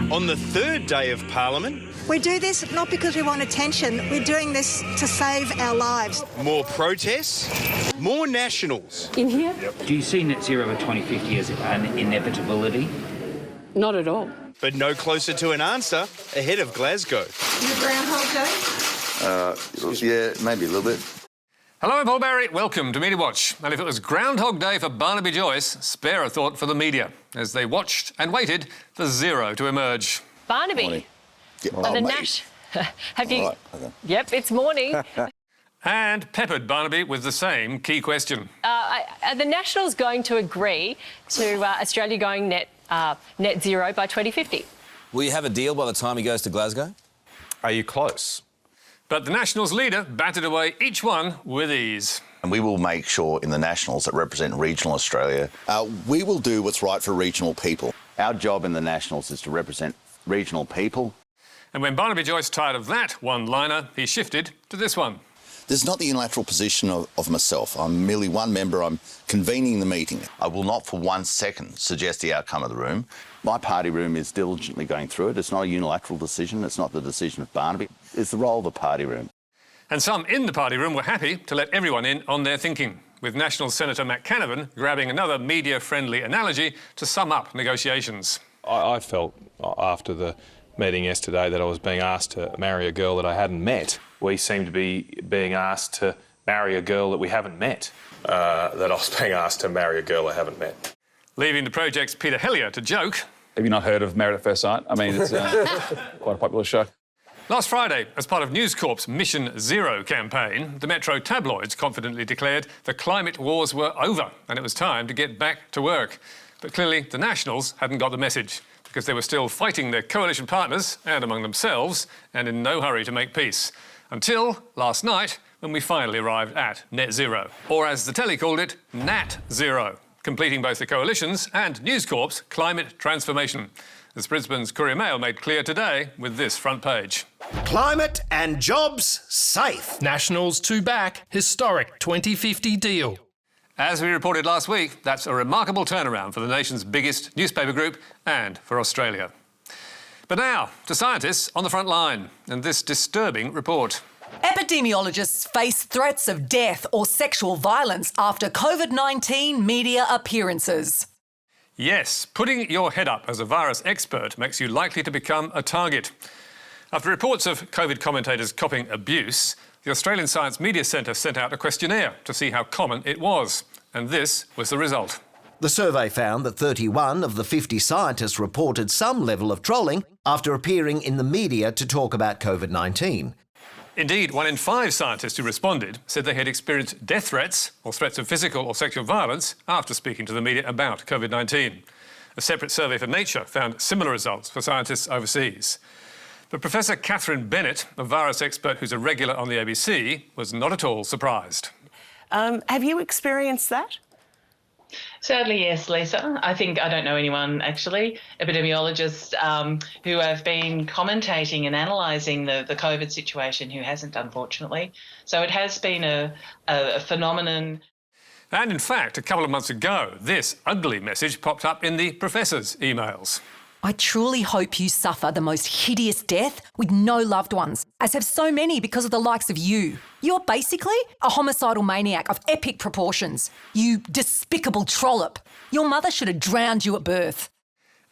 On the third day of Parliament, We do this not because we want attention. We're doing this to save our lives. more protests, more nationals. In here? Do you see net zero by 2050 as an inevitability? Not at all. But no closer to an answer ahead of Glasgow. Your Groundhog Day? Yeah, maybe a little bit. Hello, I'm Paul Barry. Welcome to Media Watch. And if it was Groundhog Day for Barnaby Joyce, spare a thought for the media as they watched and waited for zero to emerge. Barnaby. Morning. Yeah, The mate. Nash. Have you? All right, okay. Yep, it's morning. And peppered Barnaby with the same key question. Are the Nationals going to agree to Australia going net zero by 2050? Will you have a deal by the time he goes to Glasgow? Are you close? But the Nationals leader batted away each one with ease. And we will make sure in the Nationals that represent regional Australia, We will do what's right for regional people. our job in the Nationals is to represent regional people. And when Barnaby Joyce tired of that one-liner, he shifted to this one. This is not the unilateral position of myself. I'm merely one member. I'm convening the meeting. I will not for 1 second suggest the outcome of the room. My party room is diligently going through it. It's not a unilateral decision. It's not the decision of Barnaby. It's the role of the party room. And some in the party room were happy to let everyone in on their thinking, with National Senator Matt Canavan grabbing another media-friendly analogy to sum up negotiations. I felt after the meeting yesterday that I was being asked to marry a girl that I hadn't met. We seem to be being asked to marry a girl that we haven't met. That I was being asked to marry a girl I haven't met. Leaving the project's Peter Hellier to joke. Have you not heard of Married at First Sight? I mean, it's quite a popular show. Last Friday, as part of News Corp's Mission Zero campaign, the Metro tabloids confidently declared the climate wars were over and it was time to get back to work. But clearly, the Nationals hadn't got the message because they were still fighting their coalition partners and among themselves and in no hurry to make peace. Until last night, when we finally arrived at net zero. Or as the telly called it, Nat Zero, completing both the coalition's and News Corp's climate transformation. As Brisbane's Courier Mail made clear today with this front page. Climate and jobs safe. Nationals to back historic 2050 deal. As we reported last week, that's a remarkable turnaround for the nation's biggest newspaper group and for Australia. But now, to scientists on the front line and this disturbing report. Epidemiologists face threats of death or sexual violence after COVID-19 media appearances. Yes, putting your head up as a virus expert makes you likely to become a target. After reports of COVID commentators copping abuse, the Australian Science Media Centre sent out a questionnaire to see how common it was. And this was the result. The survey found that 31 of the 50 scientists reported some level of trolling after appearing in the media to talk about COVID-19. Indeed, 1 in 5 scientists who responded said they had experienced death threats or threats of physical or sexual violence after speaking to the media about COVID-19. A separate survey for Nature found similar results for scientists overseas. But Professor Catherine Bennett, a virus expert who's a regular on the ABC, was not at all surprised. Have you experienced that? Certainly, yes, Lisa. I don't know anyone, actually, epidemiologists who have been commentating and analysing the COVID situation who hasn't, unfortunately. So it has been a phenomenon. And in fact, a couple of months ago, this ugly message popped up in the professor's emails. I truly hope you suffer the most hideous death with no loved ones, as have so many because of the likes of you. You're basically a homicidal maniac of epic proportions. You despicable trollop. Your mother should have drowned you at birth.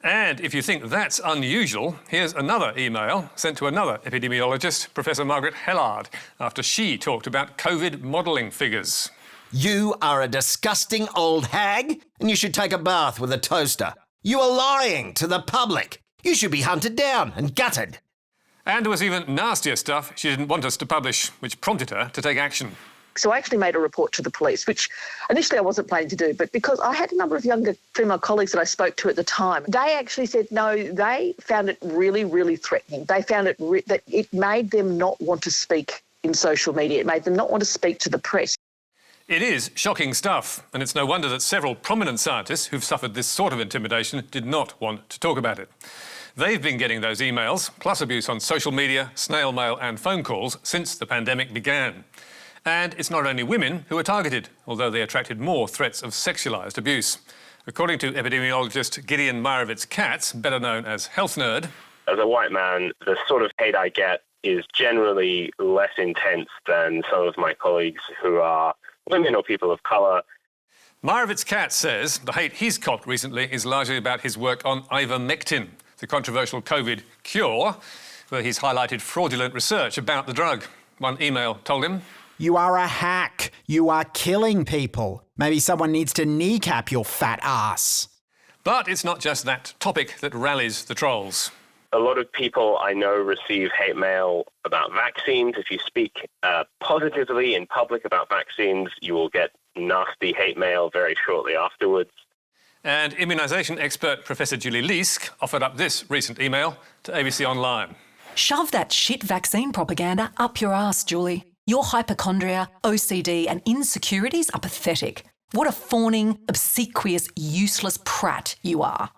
And if you think that's unusual, here's another email sent to another epidemiologist, Professor Margaret Hellard, after she talked about COVID modelling figures. You are a disgusting old hag and you should take a bath with a toaster. You are lying to the public. You should be hunted down and gutted. And there was even nastier stuff she didn't want us to publish, which prompted her to take action. So I actually made a report to the police, which initially I wasn't planning to do, but because I had a number of younger female colleagues that I spoke to at the time, they actually said no, they found it really, really threatening. They found it that it made them not want to speak in social media. It made them not want to speak to the press. It is shocking stuff, and it's no wonder that several prominent scientists who've suffered this sort of intimidation did not want to talk about it. They've been getting those emails, plus abuse on social media, snail mail and phone calls since the pandemic began. And it's not only women who are targeted, although they attracted more threats of sexualised abuse. According to epidemiologist Gideon Meyerowitz-Katz, better known as Health Nerd, As a white man, the sort of hate I get is generally less intense than some of my colleagues who are women or people of colour. Maravitz-Katz says the hate he's copped recently is largely about his work on ivermectin, the controversial COVID cure, where he's highlighted fraudulent research about the drug. One email told him, "You are a hack. You are killing people. Maybe someone needs to kneecap your fat ass." But it's not just that topic that rallies the trolls. A lot of people I know receive hate mail about vaccines. If you speak positively in public about vaccines, you will get nasty hate mail very shortly afterwards. And immunisation expert Professor Julie Leask offered up this recent email to ABC Online. Shove that shit vaccine propaganda up your ass, Julie. Your hypochondria, OCD and insecurities are pathetic. What a fawning, obsequious, useless prat you are.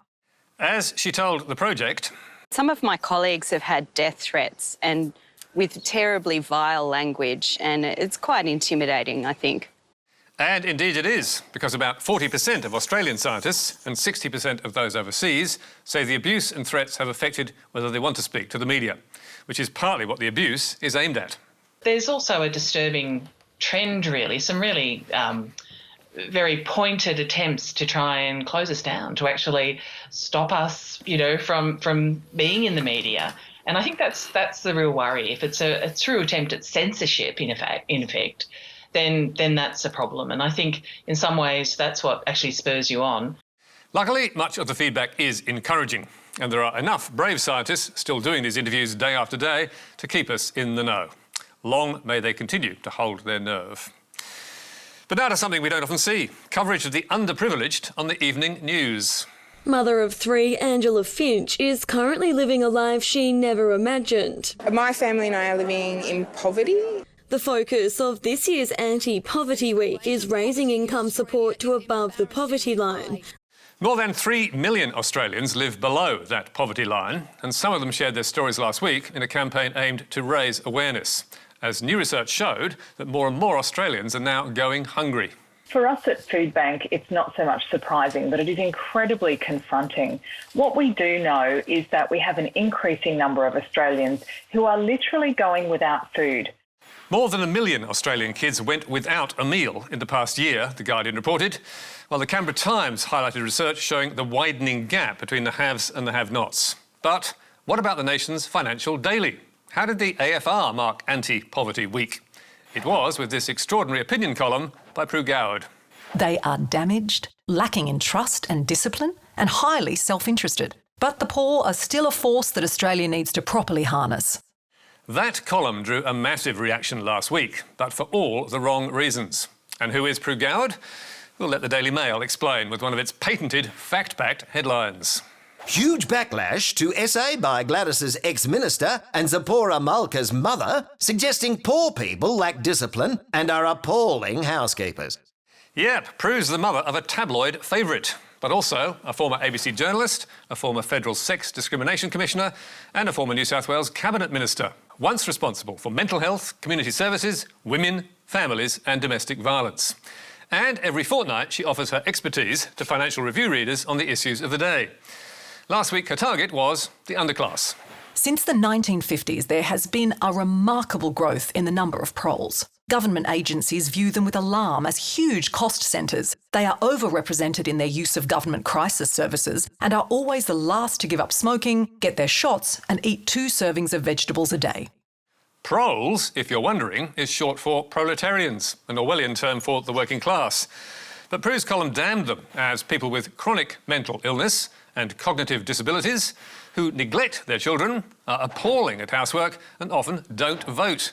As she told The Project, some of my colleagues have had death threats and with terribly vile language, and it's quite intimidating, I think. And indeed it is, because about 40% of Australian scientists and 60% of those overseas say the abuse and threats have affected whether they want to speak to the media, which is partly what the abuse is aimed at. There's also a disturbing trend, really, some really very pointed attempts to try and close us down, to actually stop us, from being in the media. And I think that's the real worry. If it's a true attempt at censorship, in effect, then that's a problem. And I think in some ways that's what actually spurs you on. Luckily, much of the feedback is encouraging, and there are enough brave scientists still doing these interviews day after day to keep us in the know. Long may they continue to hold their nerve. But now to something we don't often see, coverage of the underprivileged on the evening news. Mother of three, Angela Finch, is currently living a life she never imagined. My family and I are living in poverty. The focus of this year's Anti-Poverty Week is raising income support to above the poverty line. More than 3 million Australians live below that poverty line, and some of them shared their stories last week in a campaign aimed to raise awareness, as new research showed that more and more Australians are now going hungry. For us at Food Bank, it's not so much surprising, but it is incredibly confronting. What we do know is that we have an increasing number of Australians who are literally going without food. More than 1 million Australian kids went without a meal in the past year, The Guardian reported, while the Canberra Times highlighted research showing the widening gap between the haves and the have-nots. But what about the nation's financial daily? How did the AFR mark Anti-Poverty Week? It was with this extraordinary opinion column by Pru Goward. They are damaged, lacking in trust and discipline, and highly self-interested. But the poor are still a force that Australia needs to properly harness. That column drew a massive reaction last week, but for all the wrong reasons. And who is Pru Goward? We'll let the Daily Mail explain with one of its patented fact-backed headlines. Huge backlash to essay by Gladys's ex-minister and Zipporah Malka's mother, suggesting poor people lack discipline and are appalling housekeepers. Yep, Pru's the mother of a tabloid favourite, but also a former ABC journalist, a former federal sex discrimination commissioner, and a former New South Wales cabinet minister, once responsible for mental health, community services, women, families and domestic violence. And every fortnight she offers her expertise to Financial Review readers on the issues of the day. Last week, her target was the underclass. Since the 1950s, there has been a remarkable growth in the number of proles. Government agencies view them with alarm as huge cost centres. They are overrepresented in their use of government crisis services and are always the last to give up smoking, get their shots and eat 2 servings of vegetables a day. Proles, if you're wondering, is short for proletarians, an Orwellian term for the working class. But Pru's column damned them as people with chronic mental illness and cognitive disabilities who neglect their children, are appalling at housework and often don't vote.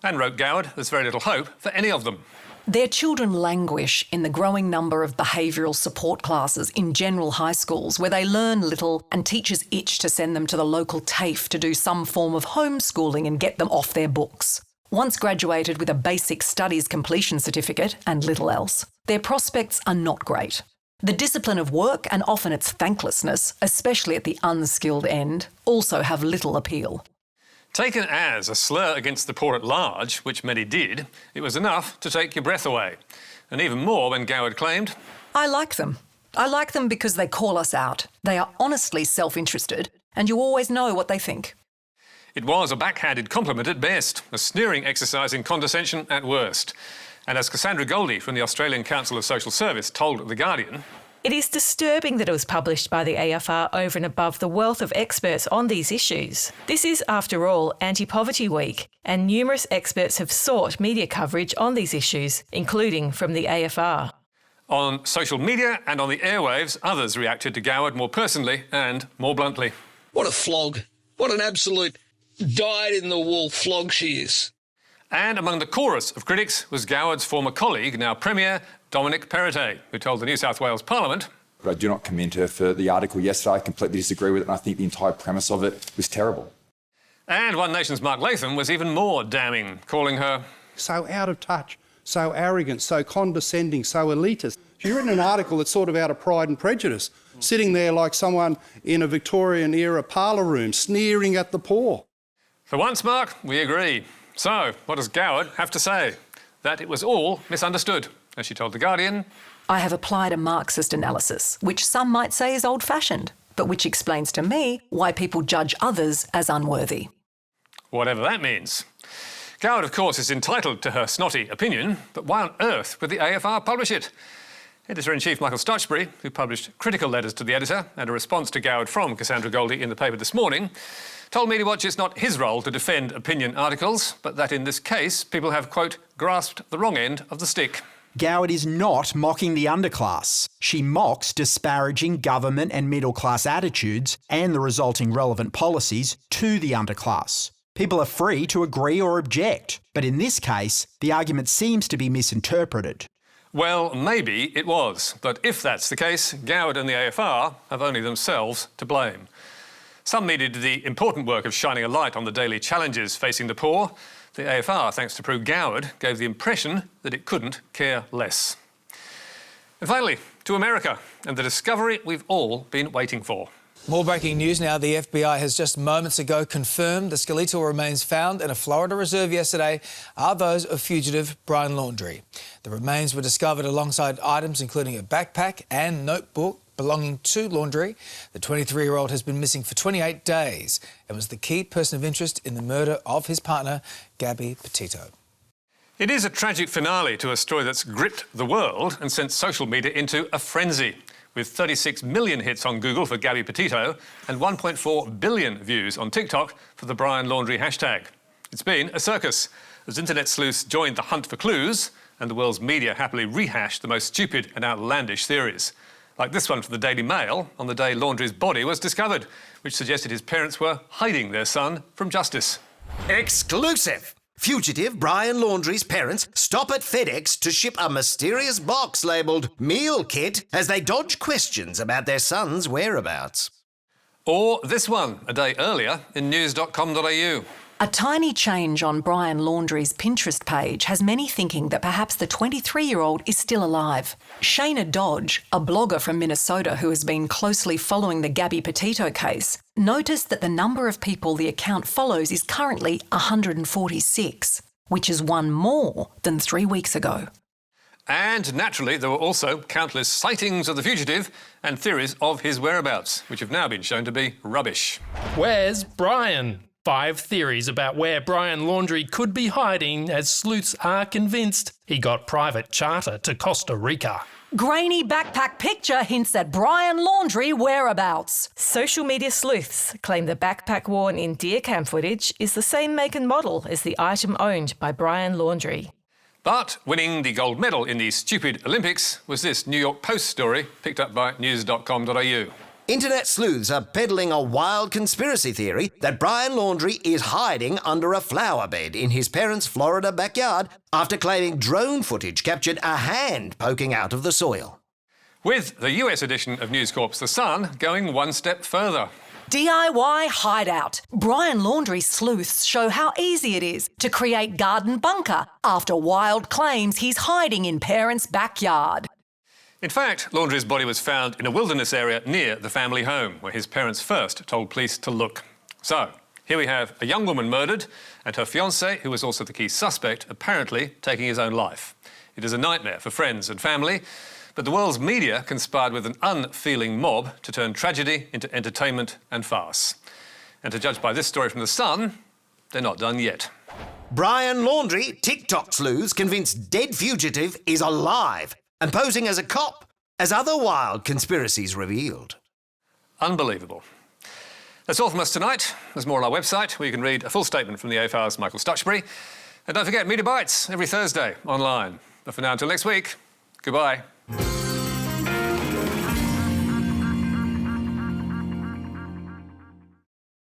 And wrote Goward, there's very little hope for any of them. Their children languish in the growing number of behavioural support classes in general high schools where they learn little and teachers itch to send them to the local TAFE to do some form of homeschooling and get them off their books. Once graduated with a basic studies completion certificate and little else, their prospects are not great. The discipline of work and often its thanklessness, especially at the unskilled end, also have little appeal. Taken as a slur against the poor at large, which many did, it was enough to take your breath away. And even more when Goward claimed, I like them. I like them because they call us out. They are honestly self-interested and you always know what they think. It was a backhanded compliment at best, a sneering exercise in condescension at worst. And as Cassandra Goldie from the Australian Council of Social Service told The Guardian, it is disturbing that it was published by the AFR over and above the wealth of experts on these issues. This is, after all, Anti-Poverty Week, and numerous experts have sought media coverage on these issues, including from the AFR. On social media and on the airwaves, others reacted to Goward more personally and more bluntly. What a flog. What an absolute dyed-in-the-wool flog she is. And among the chorus of critics was Goward's former colleague, now Premier, Dominic Perrottet, who told the New South Wales Parliament, But I do not commend her for the article yesterday. I completely disagree with it, and I think the entire premise of it was terrible. And One Nation's Mark Latham was even more damning, calling her so out of touch, so arrogant, so condescending, so elitist. She's written an article that's sort of out of Pride and Prejudice, sitting there like someone in a Victorian-era parlour room, sneering at the poor. For once, Mark, we agree. So, what does Goward have to say? That it was all misunderstood. As she told The Guardian, I have applied a Marxist analysis, which some might say is old-fashioned, but which explains to me why people judge others as unworthy. Whatever that means. Goward, of course, is entitled to her snotty opinion, but why on earth would the AFR publish it? Editor-in-Chief Michael Stutchbury, who published critical letters to the editor and a response to Goward from Cassandra Goldie in the paper this morning, told Media Watch it's not his role to defend opinion articles, but that in this case people have, quote, grasped the wrong end of the stick. Goward is not mocking the underclass. She mocks disparaging government and middle-class attitudes and the resulting relevant policies to the underclass. People are free to agree or object, but in this case, the argument seems to be misinterpreted. Well, maybe it was, but if that's the case, Goward and the AFR have only themselves to blame. Some media did the important work of shining a light on the daily challenges facing the poor. The AFR, thanks to Pru Goward, gave the impression that it couldn't care less. And finally, to America and the discovery we've all been waiting for. More breaking news now. The FBI has just moments ago confirmed the skeletal remains found in a Florida reserve yesterday are those of fugitive Brian Laundrie. The remains were discovered alongside items including a backpack and notebook belonging to Laundrie. The 23-year-old has been missing for 28 days and was the key person of interest in the murder of his partner, Gabby Petito. It is a tragic finale to a story that's gripped the world and sent social media into a frenzy, with 36 million hits on Google for Gabby Petito and 1.4 billion views on TikTok for the Brian Laundrie hashtag. It's been a circus, as internet sleuths joined the hunt for clues and the world's media happily rehashed the most stupid and outlandish theories. Like this one from the Daily Mail on the day Laundrie's body was discovered, which suggested his parents were hiding their son from justice. Exclusive! Fugitive Brian Laundrie's parents stop at FedEx to ship a mysterious box labelled meal kit as they dodge questions about their son's whereabouts. Or this one, a day earlier in news.com.au. A tiny change on Brian Laundrie's Pinterest page has many thinking that perhaps the 23-year-old is still alive. Shayna Dodge, a blogger from Minnesota who has been closely following the Gabby Petito case, noticed that the number of people the account follows is currently 146, which is one more than 3 weeks ago. And naturally, there were also countless sightings of the fugitive and theories of his whereabouts, which have now been shown to be rubbish. Where's Brian? 5 theories about where Brian Laundrie could be hiding, as sleuths are convinced he got private charter to Costa Rica. Grainy backpack picture hints at Brian Laundrie whereabouts. Social media sleuths claim the backpack worn in deer cam footage is the same make and model as the item owned by Brian Laundrie. But winning the gold medal in the stupid Olympics was this New York Post story picked up by news.com.au. Internet sleuths are peddling a wild conspiracy theory that Brian Laundrie is hiding under a flower bed in his parents' Florida backyard after claiming drone footage captured a hand poking out of the soil. With the US edition of News Corp's The Sun going one step further. DIY hideout. Brian Laundrie's sleuths show how easy it is to create garden bunker after wild claims he's hiding in parents' backyard. In fact, Laundrie's body was found in a wilderness area near the family home, where his parents first told police to look. So, here we have a young woman murdered and her fiancé, who was also the key suspect, apparently taking his own life. It is a nightmare for friends and family, But the world's media conspired with an unfeeling mob to turn tragedy into entertainment and farce. And to judge by this story from The Sun, they're not done yet. Brian Laundrie, TikTok sleuths convinced dead fugitive is alive and posing as a cop, as other wild conspiracies revealed. Unbelievable. That's all from us tonight. There's more on our website, where you can read a full statement from the AFR's Michael Stutchbury. And don't forget, Media Bites every Thursday online. But for now, until next week, goodbye.